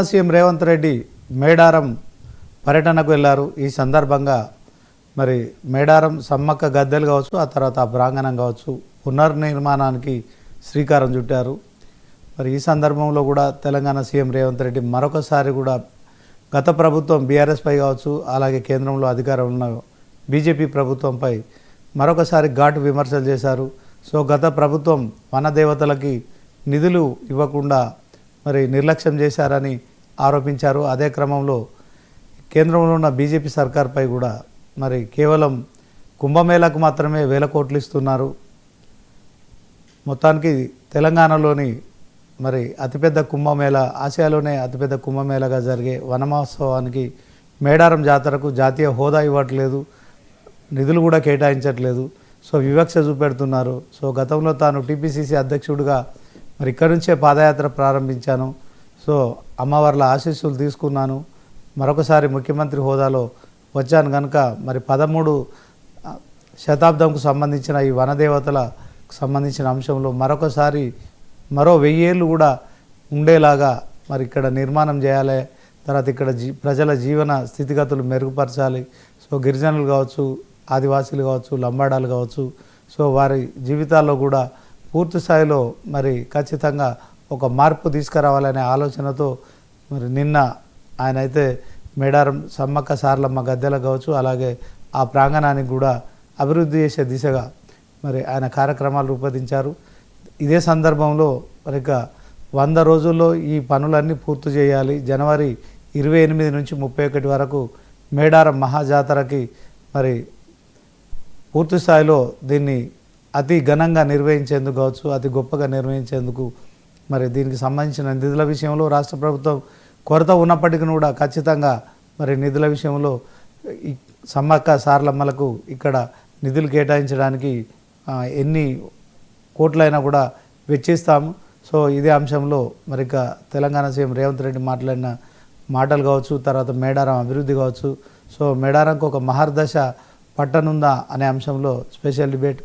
CM Revanth Reddy Medaram పర్యటనకు వెళ్ళారు. ఈ సందర్భంగా మరి మేడారం సమ్మక్క గద్దెలు కావచ్చు, ఆ తర్వాత ఆ ప్రాంగణం కావచ్చు, పునర్నిర్మాణానికి శ్రీకారం చుట్టారు. మరి ఈ సందర్భంలో కూడా తెలంగాణ సీఎం రేవంత్ రెడ్డి మరొకసారి కూడా గత ప్రభుత్వం బీఆర్ఎస్పై కావచ్చు, అలాగే కేంద్రంలో అధికారం ఉన్న బీజేపీ ప్రభుత్వంపై మరొకసారి ఘాటు విమర్శలు చేశారు. సో గత ప్రభుత్వం వనదేవతలకి నిధులు ఇవ్వకుండా మరి నిర్లక్ష్యం చేశారని ఆరోపించారు. అదే క్రమంలో కేంద్రంలో ఉన్న బీజేపీ సర్కార్పై కూడా మరి కేవలం కుంభమేళకు మాత్రమే వేల కోట్లు ఇస్తున్నారు. మొత్తానికి తెలంగాణలోని మరి అతిపెద్ద కుంభమేళ, ఆసియాలోనే అతిపెద్ద కుంభమేళగా జరిగే వనమహోత్సవానికి మేడారం జాతరకు జాతీయ హోదా ఇవ్వట్లేదు, నిధులు కూడా కేటాయించట్లేదు. సో వివక్ష చూపెడుతున్నారు. సో గతంలో తాను టీపీసీసీ అధ్యక్షుడిగా మరి ఇక్కడి నుంచే పాదయాత్ర ప్రారంభించాను. సో అమ్మవార్ల ఆశీస్సులు తీసుకున్నాను, మరొకసారి ముఖ్యమంత్రి హోదాలో వచ్చాను కనుక మరి 13 శతాబ్దంకు సంబంధించిన ఈ వనదేవతలకు సంబంధించిన అంశంలో మరొకసారి మరో 1000 ఏళ్ళు కూడా ఉండేలాగా మరి ఇక్కడ నిర్మాణం చేయాలి. తర్వాత ఇక్కడ ప్రజల జీవన స్థితిగతులు మెరుగుపరచాలి. సో గిరిజనులు కావచ్చు, ఆదివాసీలు కావచ్చు, లంబాడాలు కావచ్చు, సో వారి జీవితాల్లో కూడా పూర్తి స్థాయిలో మరి ఖచ్చితంగా ఒక మార్పు తీసుకురావాలనే ఆలోచనతో మరి నిన్న ఆయన అయితే మేడారం సమ్మక్క సారలమ్మ గద్దెలకు కావచ్చు, అలాగే ఆ ప్రాంగణానికి కూడా అభివృద్ధి చేసే దిశగా మరి ఆయన కార్యక్రమాలు రూపొందించారు. ఇదే సందర్భంలో మరి 100 రోజుల్లో ఈ పనులన్నీ పూర్తి చేయాలి. జనవరి 28 నుంచి 31 వరకు మేడారం మహాజాతరకి మరి పూర్తి స్థాయిలో దీన్ని అతి ఘనంగా నిర్వహించేందుకు కావచ్చు, అతి గొప్పగా నిర్వహించేందుకు మరి దీనికి సంబంధించిన నిధుల విషయంలో రాష్ట్ర ప్రభుత్వం కొరత ఉన్నప్పటికీ కూడా ఖచ్చితంగా మరి నిధుల విషయంలో ఈ సమ్మక్క సారలమ్మలకు ఇక్కడ నిధులు కేటాయించడానికి ఎన్ని కోట్లైనా కూడా వెచ్చిస్తాము. సో ఇదే అంశంలో మరి తెలంగాణ సీఎం రేవంత్ రెడ్డి మాట్లాడిన మాటలు కావచ్చు, తర్వాత మేడారం అభివృద్ధి కావచ్చు, సో మేడారంకు ఒక మహర్దశ పట్టనుందా అనే అంశంలో స్పెషల్ డిబేట్.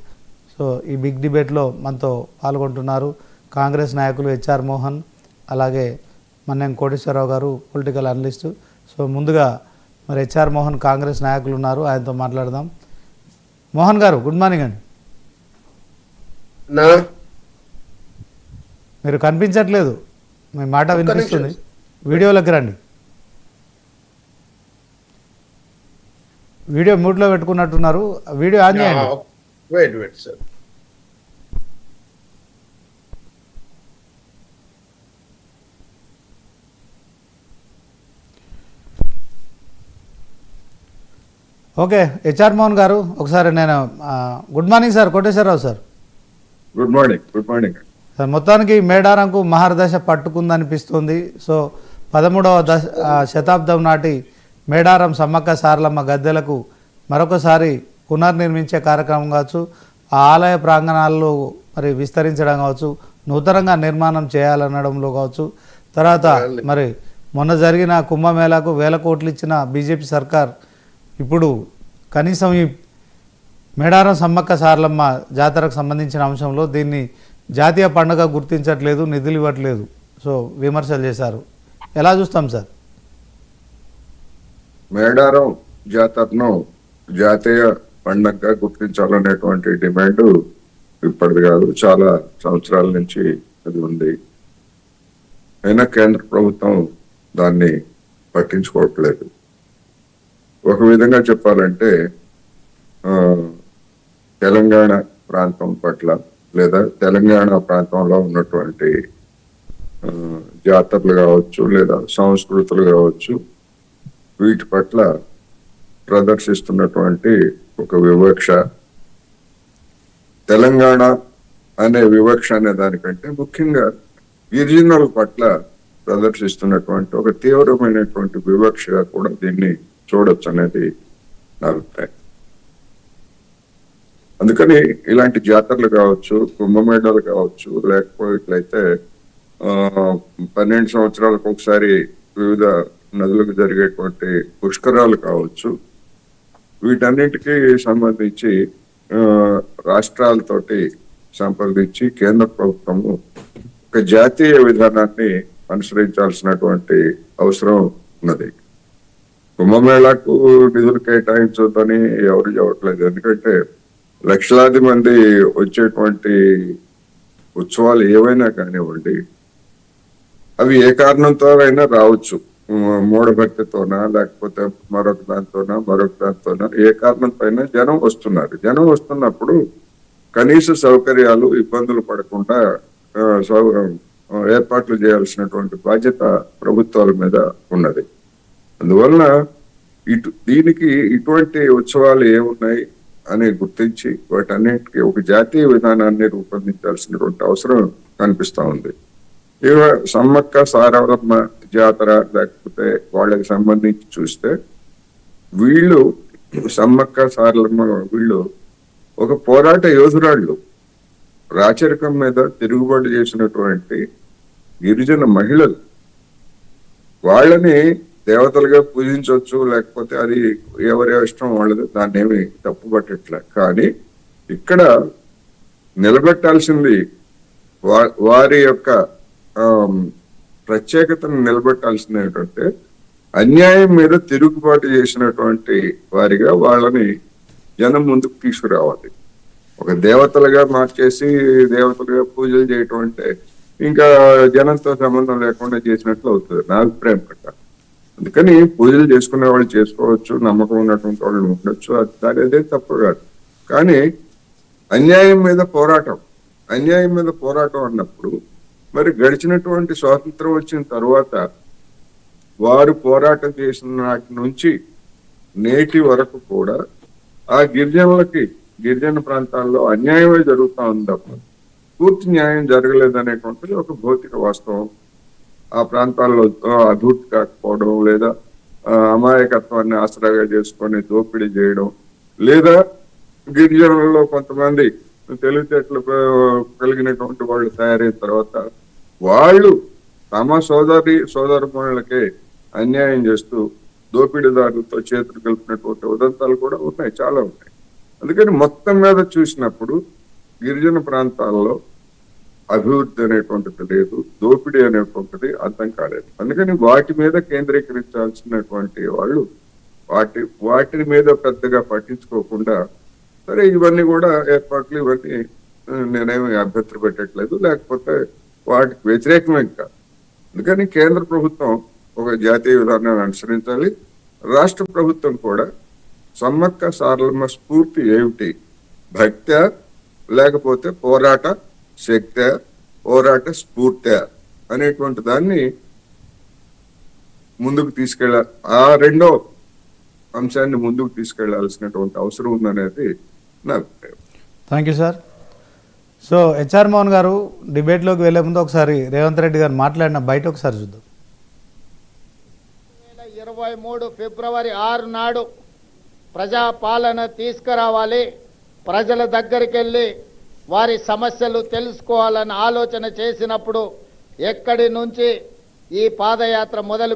సో ఈ బిగ్ డిబేట్లో మనతో పాల్గొంటున్నారు కాంగ్రెస్ నాయకులు హెచ్ఆర్ మోహన్, అలాగే మన్నెం కోటేశ్వరరావు గారు, పొలిటికల్ అనలిస్టు. సో ముందుగా మరి హెచ్ఆర్ మోహన్ కాంగ్రెస్ నాయకులు ఉన్నారు, ఆయనతో మాట్లాడదాం. మోహన్ గారు గుడ్ మార్నింగ్ అండి. మీరు కనిపించట్లేదు, మీ మాట వినిపిస్తుంది, వీడియోలోకి రండి. వీడియో మ్యూట్లో పెట్టుకున్నట్టున్నారు, వీడియో ఆన్ చేయండి. సార్ ఓకే హెచ్ఆర్ మోహన్ గారు ఒకసారి నేను good morning sir Koteswararao sir. Good morning sir, మొత్తానికి మేడారంకు మహర్దశ పట్టుకుందనిపిస్తుంది. సో 13వ శతాబ్దం నాటి మేడారం సమ్మక్క సారలమ్మ గద్దెలకు మరొకసారి పునర్నిర్మించే కార్యక్రమం కావచ్చు, ఆ ఆలయ ప్రాంగణాల్లో మరి విస్తరించడం కావచ్చు, నూతనంగా నిర్మాణం చేయాలనడంలో కావచ్చు, తర్వాత మరి మొన్న జరిగిన కుంభమేళాకు 1000 కోట్లు ఇచ్చిన బీజేపీ సర్కార్ ఇప్పుడు కనీసం ఈ మేడారం సమ్మక్క సారలమ్మ జాతరకు సంబంధించిన అంశంలో దీన్ని జాతీయ పండుగ గుర్తించట్లేదు, నిధులు ఇవ్వట్లేదు. సో విమర్శలు చేశారు. ఎలా చూస్తాం సార్? మేడారం జాతరను జాతీయ పండుగగా గుర్తించాలనేటువంటి డిమాండ్ ఇప్పటిది కాదు, చాలా సంవత్సరాల నుంచి అది ఉంది. అయినా కేంద్ర ప్రభుత్వం దాన్ని పట్టించుకోవట్లేదు. ఒక విధంగా చెప్పాలంటే తెలంగాణ ప్రాంతం పట్ల లేదా తెలంగాణ ప్రాంతంలో ఉన్నటువంటి జాతరలు కావచ్చు, లేదా సంస్కృతులు కావచ్చు, వీటి పట్ల ప్రదర్శిస్తున్నటువంటి ఒక వివక్ష, తెలంగాణ అనే వివక్ష అనే దానికంటే ముఖ్యంగా గిరిజనుల పట్ల ప్రదర్శిస్తున్నటువంటి ఒక తీవ్రమైనటువంటి వివక్షగా కూడా దీన్ని చూడొచ్చు అనేది నా అభిప్రాయం. అందుకని ఇలాంటి జాతరలు కావచ్చు, కుంభమేళాలు కావచ్చు, లేకపోయిట్లయితే 12 సంవత్సరాలకు ఒకసారి వివిధ నదులకు జరిగేటువంటి పుష్కరాలు కావచ్చు, వీటన్నిటికీ సంబంధించి రాష్ట్రాలతోటి సంప్రదించి కేంద్ర ప్రభుత్వము ఒక జాతీయ విధానాన్ని అనుసరించాల్సినటువంటి అవసరం ఉన్నది. కుంభమేళాకు నిధులు కేటాయించొద్దని ఎవరు చెప్పట్లేదు. ఎందుకంటే లక్షలాది మంది వచ్చేటువంటి ఉత్సవాలు ఏవైనా కానివ్వండి, అవి ఏ కారణంతో అయినా రావచ్చు. మూఢభక్తితోనా, లేకపోతే మరొక దాంతోనా ఏ కారణంతో అయినా జనం వస్తున్నారు. జనం వస్తున్నప్పుడు కనీస సౌకర్యాలు ఇబ్బందులు పడకుండా ఏర్పాట్లు చేయాల్సినటువంటి బాధ్యత ప్రభుత్వాల మీద ఉన్నది. అందువలన దీనికి ఇటువంటి ఉత్సవాలు ఏమున్నాయి అని గుర్తించి వాటన్నిటికీ ఒక జాతీయ విధానాన్ని రూపొందించాల్సినటువంటి అవసరం కనిపిస్తా ఉంది. ఇక సమ్మక్క సారవమ్మ జాతర లేకపోతే వాళ్ళకి సంబంధించి చూస్తే వీళ్ళు సమ్మక్క సారలమ్మ వీళ్ళు ఒక పోరాట యోధురాళ్ళు. రాచరికం మీద తిరుగుబాటు చేసినటువంటి గిరిజన మహిళలు. వాళ్ళని దేవతలుగా పూజించవచ్చు, లేకపోతే అది ఎవరి ఇష్టం వాళ్ళది, దాన్ని ఏమి తప్పుపట్టట్లే. కానీ ఇక్కడ నిలబెట్టాల్సింది వారి యొక్క ప్రత్యేకతను నిలబెట్టాల్సింది ఏంటంటే అన్యాయం మీద తిరుగుబాటు చేసినటువంటి వారిగా వాళ్ళని జనం ముందుకు తీసుకురావాలి. ఒక దేవతలుగా మార్చేసి దేవతలుగా పూజలు చేయటం అంటే ఇంకా జనంతో సంబంధం లేకుండా చేసినట్లు అవుతుంది నా అభిప్రాయం ప్రకారం. అందుకని పూజలు చేసుకునే వాళ్ళు చేసుకోవచ్చు, నమ్మకం ఉన్నటువంటి వాళ్ళు ఉండొచ్చు, అది అదే తప్పు కాదు. కానీ అన్యాయం మీద పోరాటం అన్నప్పుడు మరి గడిచినటువంటి స్వాతంత్రం వచ్చిన తర్వాత వారు పోరాటం చేసిన నాటి నుంచి నేటి వరకు కూడా ఆ గిరిజన ప్రాంతాల్లో అన్యాయమే జరుగుతూ ఉంది తప్ప పూర్తి న్యాయం జరగలేదనేటువంటిది ఒక భౌతిక వాస్తవం. ఆ ప్రాంతాల్లో అభివృద్ధి కాకపోవడం, లేదా అమాయకత్వాన్ని ఆసరాగా చేసుకొని దోపిడీ చేయడం, లేదా గిరిజనులలో కొంతమంది తెలివితేటలు కలిగినటువంటి వాళ్ళు తయారైన తర్వాత వాళ్ళు తమ సోదరులకే అన్యాయం చేస్తూ దోపిడీదారులతో చేతులు కలిపినటువంటి ఉదంతాలు కూడా ఉన్నాయి, చాలా ఉన్నాయి. అందుకని మొత్తం మీద చూసినప్పుడు గిరిజన ప్రాంతాల్లో అభివృద్ధి అనేటువంటిది లేదు, దోపిడీ అనేటువంటిది అర్థం కాలేదు. అందుకని వాటి మీద కేంద్రీకరించాల్సినటువంటి వాళ్ళు వాటి మీద పెద్దగా పట్టించుకోకుండా సరే ఇవన్నీ కూడా ఏర్పాట్లు ఇవన్నీ నేనేమి అభ్యంతర పెట్టట్లేదు, లేకపోతే వాటికి వ్యతిరేకమే కాదు. అందుకని కేంద్ర ప్రభుత్వం ఒక జాతీయ విధానాన్ని అనుసరించాలి. రాష్ట్ర ప్రభుత్వం కూడా సమ్మక్క సారలమ్మ స్ఫూర్తి ఏమిటి, భక్త్యా లేకపోతే పోరాట శక్తి, పోరాట స్ఫూర్తి అనేటువంటి దాన్ని ముందుకు తీసుకెళ్ళాలి. ఆ రెండో అంశాన్ని ముందుకు తీసుకెళ్లాల్సినటువంటి అవసరం ఉందనేది నా అభిప్రాయం. Thank you sir. So HR Mohan గారు, డిబేట్లోకి వెళ్లే ముందు ఒకసారి రేవంత్ రెడ్డి గారు మాట్లాడిన బయట ఒకసారి చూద్దాం. 2023 ఫిబ్రవరి 6 నాడు ప్రజాపాలన తీసుకురావాలి, ప్రజల దగ్గరికి వెళ్ళి వారి సమస్యలు తెలుసుకోవాలని ఆలోచన చేసినప్పుడు ఎక్కడి నుంచి ఈ పాదయాత్ర మొదలు